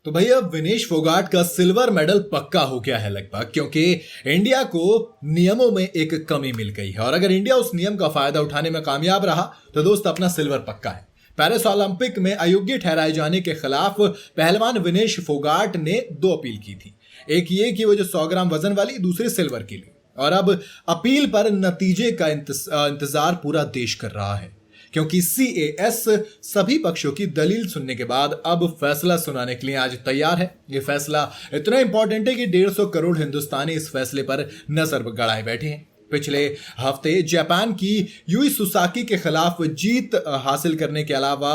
तो भैया विनेश फोगाट का सिल्वर मेडल पक्का हो गया है लगभग, क्योंकि इंडिया को नियमों में एक कमी मिल गई है और अगर इंडिया उस नियम का फायदा उठाने में कामयाब रहा तो दोस्त अपना सिल्वर पक्का है। पेरिस ओलंपिक में अयोग्य ठहराए जाने के खिलाफ पहलवान विनेश फोगाट ने 2 अपील की थी। एक ये कि वो जो 100 ग्राम वजन वाली, दूसरी सिल्वर के लिए। और अब अपील पर नतीजे का इंतजार पूरा देश कर रहा है, क्योंकि CAS सभी पक्षों की दलील सुनने के बाद अब फैसला सुनाने के लिए आज तैयार है। ये फैसला इतना इंपॉर्टेंट है कि 150 करोड़ हिंदुस्तानी इस फैसले पर नजर गड़ाए बैठे हैं। पिछले हफ्ते जापान की यूई सुसाकी के खिलाफ जीत हासिल करने के अलावा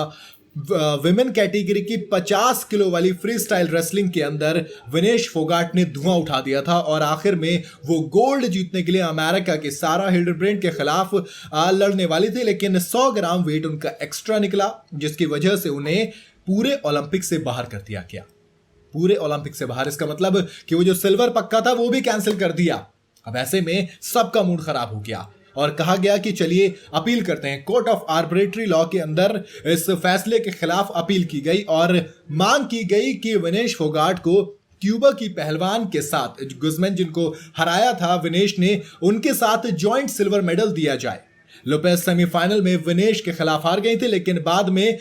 विमेन कैटेगरी की 50 किलो वाली फ्री स्टाइल रेसलिंग के अंदर विनेश फोगाट ने धुआं उठा दिया था और आखिर में वो गोल्ड जीतने के लिए अमेरिका के सारा हिल्डरब्रेंड के खिलाफ लड़ने वाली थी, लेकिन 100 ग्राम वेट उनका एक्स्ट्रा निकला, जिसकी वजह से उन्हें पूरे ओलंपिक से बाहर कर दिया गया। पूरे ओलंपिक से बाहर, इसका मतलब कि वो जो सिल्वर पक्का था वो भी कैंसिल कर दिया। अब ऐसे में सबका मूड खराब हो गया और कहा गया कि चलिए अपील करते हैं। कोर्ट ऑफ आर्बिट्रेटरी लॉ के अंदर इस फैसले के खिलाफ अपील की गई और मांग की गई कि विनेश फोगाट को क्यूबा की पहलवान के साथ, गुज़मैन जिनको हराया था विनेश ने, उनके साथ जॉइंट सिल्वर मेडल दिया जाए। लोपेज सेमीफाइनल में विनेश के खिलाफ हार गई थी, लेकिन बाद में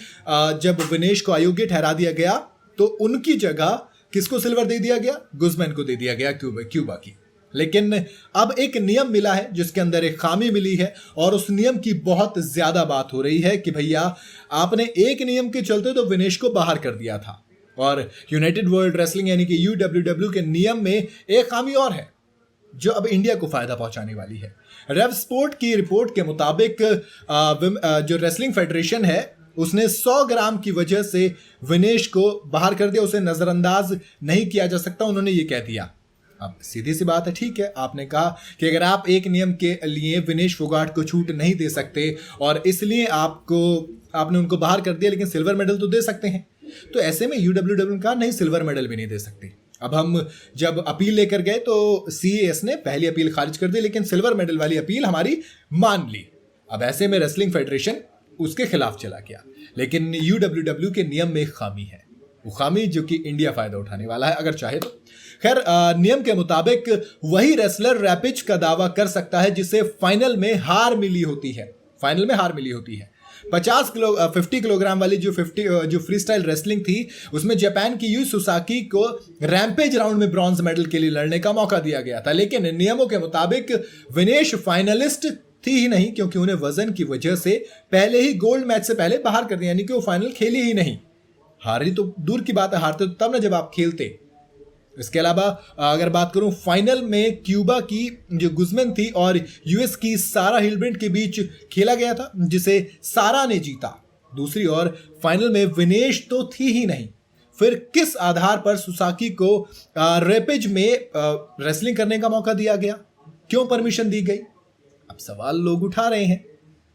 जब विनेश को अयोग्य ठहरा दिया गया तो उनकी जगह किसको सिल्वर दे दिया गया? गुज़मैन को दे दिया गया, क्यूबा की। लेकिन अब एक नियम मिला है जिसके अंदर एक खामी मिली है और उस नियम की बहुत ज्यादा बात हो रही है कि भैया आपने एक नियम के चलते तो विनेश को बाहर कर दिया था और यूनाइटेड वर्ल्ड रेसलिंग यानी कि UWW के नियम में एक खामी और है जो अब इंडिया को फायदा पहुंचाने वाली है। रेव स्पोर्ट की रिपोर्ट के मुताबिक जो रेसलिंग फेडरेशन है उसने 100 ग्राम की वजह से विनेश को बाहर कर दिया, उसे नजरअंदाज नहीं किया जा सकता, उन्होंने ये कह दिया। अब सीधी सी बात है, ठीक है, आपने कहा कि अगर आप एक नियम के लिए विनेश फोगाट को छूट नहीं दे सकते और इसलिए आपने उनको बाहर कर दिया, लेकिन सिल्वर मेडल तो दे सकते हैं। तो ऐसे में UWW का नहीं, सिल्वर मेडल भी नहीं दे सकते। अब हम जब अपील लेकर गए तो CAS ने पहली अपील खारिज कर दी, लेकिन सिल्वर मेडल वाली अपील हमारी मान ली। अब ऐसे में रेसलिंग फेडरेशन उसके खिलाफ चला गया, लेकिन UWW के नियम में एक खामी है, वो खामी जो कि इंडिया फायदा उठाने वाला है अगर चाहे तो। खैर, नियम के मुताबिक वही रेसलर रैपिज का दावा कर सकता है जिसे फाइनल में हार मिली होती है। 50 किलोग्राम वाली जो फ्री स्टाइल रेसलिंग थी उसमें जापान की यूई सुसाकी को रैम्पेज राउंड में ब्रॉन्ज मेडल के लिए लड़ने का मौका दिया गया था, लेकिन नियमों के मुताबिक विनेश फाइनलिस्ट थी ही नहीं, क्योंकि उन्हें वजन की वजह से पहले ही गोल्ड मैच से पहले बाहर कर दिया, यानी कि वो फाइनल खेली ही नहीं। हारी तो दूर की बात है, हारते तो तब ना जब आप खेलते। इसके अलावा अगर बात करूं, फाइनल में क्यूबा की जो गुज़मैन थी और US की सारा हिल्डरब्रेंड के बीच खेला गया था, जिसे सारा ने जीता। दूसरी ओर फाइनल में विनेश तो थी ही नहीं, फिर किस आधार पर सुसाकी को रैपिज में रेसलिंग करने का मौका दिया गया? क्यों परमिशन दी गई? अब सवाल लोग उठा रहे हैं।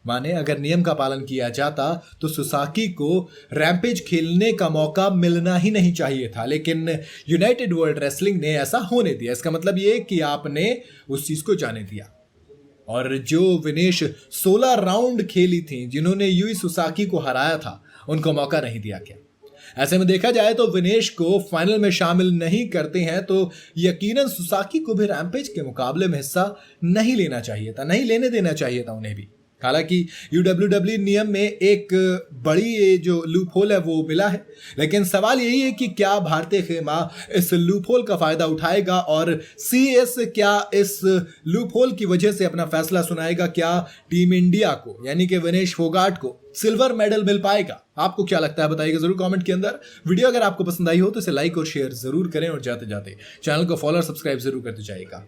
माने अगर नियम का पालन किया जाता तो सुसाकी को रैम्पेज खेलने का मौका मिलना ही नहीं चाहिए था, लेकिन यूनाइटेड वर्ल्ड रेसलिंग ने ऐसा होने दिया। इसका मतलब ये कि आपने उस चीज को जाने दिया। और जो विनेश 16 राउंड खेली थी, जिन्होंने यूई सुसाकी को हराया था, उनको मौका नहीं दिया गया। ऐसे में देखा जाए तो विनेश को फाइनल में शामिल नहीं करते हैं तो यकीनन सुसाकी को भी रैम्पेज के मुकाबले में हिस्सा नहीं लेना चाहिए था, नहीं लेने देना चाहिए था उन्हें भी। हालांकि UWW नियम में एक बड़ी जो लूप होल है वो मिला है, लेकिन सवाल यही है कि क्या भारतीय खेमा इस लूप होल का फायदा उठाएगा और CAS क्या इस लूप होल की वजह से अपना फैसला सुनाएगा? क्या टीम इंडिया को यानी कि विनेश फोगाट को सिल्वर मेडल मिल पाएगा? आपको क्या लगता है बताइएगा जरूर कमेंट के अंदर। वीडियो अगर आपको पसंद आई हो तो इसे लाइक और शेयर जरूर करें और जाते जाते चैनल को फॉलो और सब्सक्राइब जरूर करते जाइएगा।